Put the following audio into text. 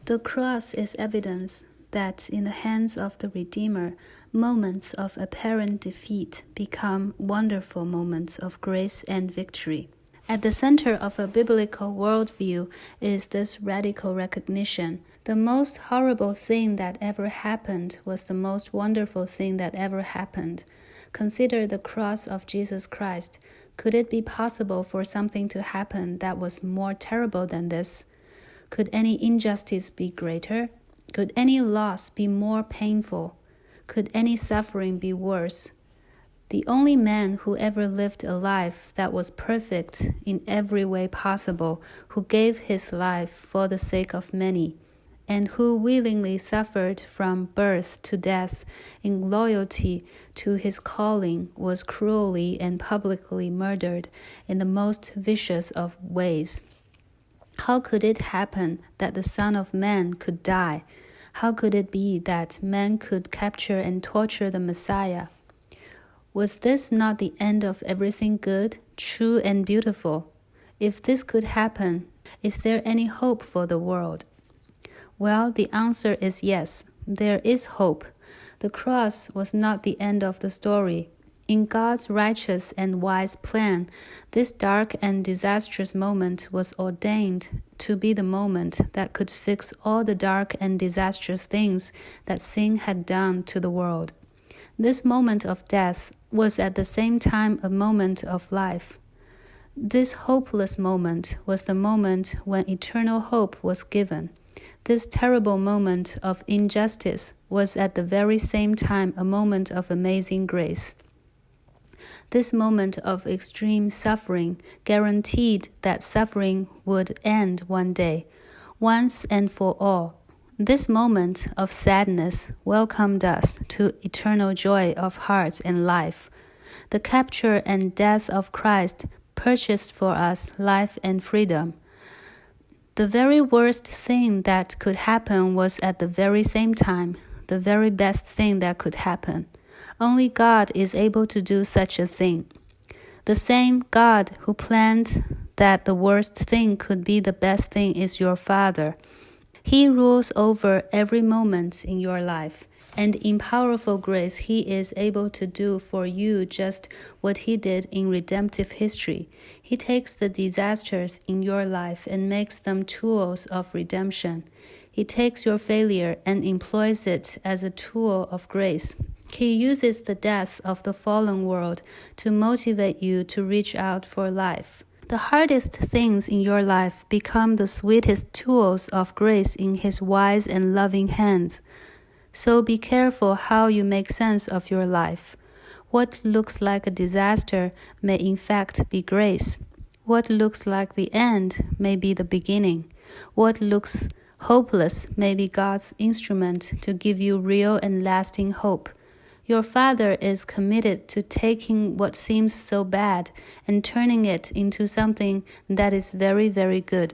The cross is evidence that in the hands of the Redeemer, moments of apparent defeat become wonderful moments of grace and victory. At the center of a biblical worldview is this radical recognition. The most horrible thing that ever happened was the most wonderful thing that ever happened. Consider the cross of Jesus Christ. Could it be possible for something to happen that was more terrible than this? Could any injustice be greater? Could any loss be more painful? Could any suffering be worse? The only man who ever lived a life that was perfect in every way possible, who gave his life for the sake of many, and who willingly suffered from birth to death in loyalty to his calling, was cruelly and publicly murdered in the most vicious of ways. How could it happen that the Son of Man could die? How could it be that man could capture and torture the Messiah? Was this not the end of everything good, true, and beautiful? If this could happen, is there any hope for the world? Well, the answer is yes, there is hope. The cross was not the end of the story. In God's righteous and wise plan, this dark and disastrous moment was ordained to be the moment that could fix all the dark and disastrous things that sin had done to the world. This moment of death was at the same time a moment of life. This hopeless moment was the moment when eternal hope was given. This terrible moment of injustice was at the very same time a moment of amazing grace. This moment of extreme suffering guaranteed that suffering would end one day, once and for all. This moment of sadness welcomed us to eternal joy of heart and life. The capture and death of Christ purchased for us life and freedom. The very worst thing that could happen was at the very same time the very best thing that could happen. Only God is able to do such a thing. The same God who planned that the worst thing could be the best thing is your Father. He rules over every moment in your life, and in powerful grace He is able to do for you just what He did in redemptive history. He takes the disasters in your life and makes them tools of redemption. He takes your failure and employs it as a tool of grace. He uses the death of the fallen world to motivate you to reach out for life. The hardest things in your life become the sweetest tools of grace in His wise and loving hands. So be careful how you make sense of your life. What looks like a disaster may in fact be grace. What looks like the end may be the beginning. What looks hopeless may be God's instrument to give you real and lasting hope. Your Father is committed to taking what seems so bad and turning it into something that is very, very good.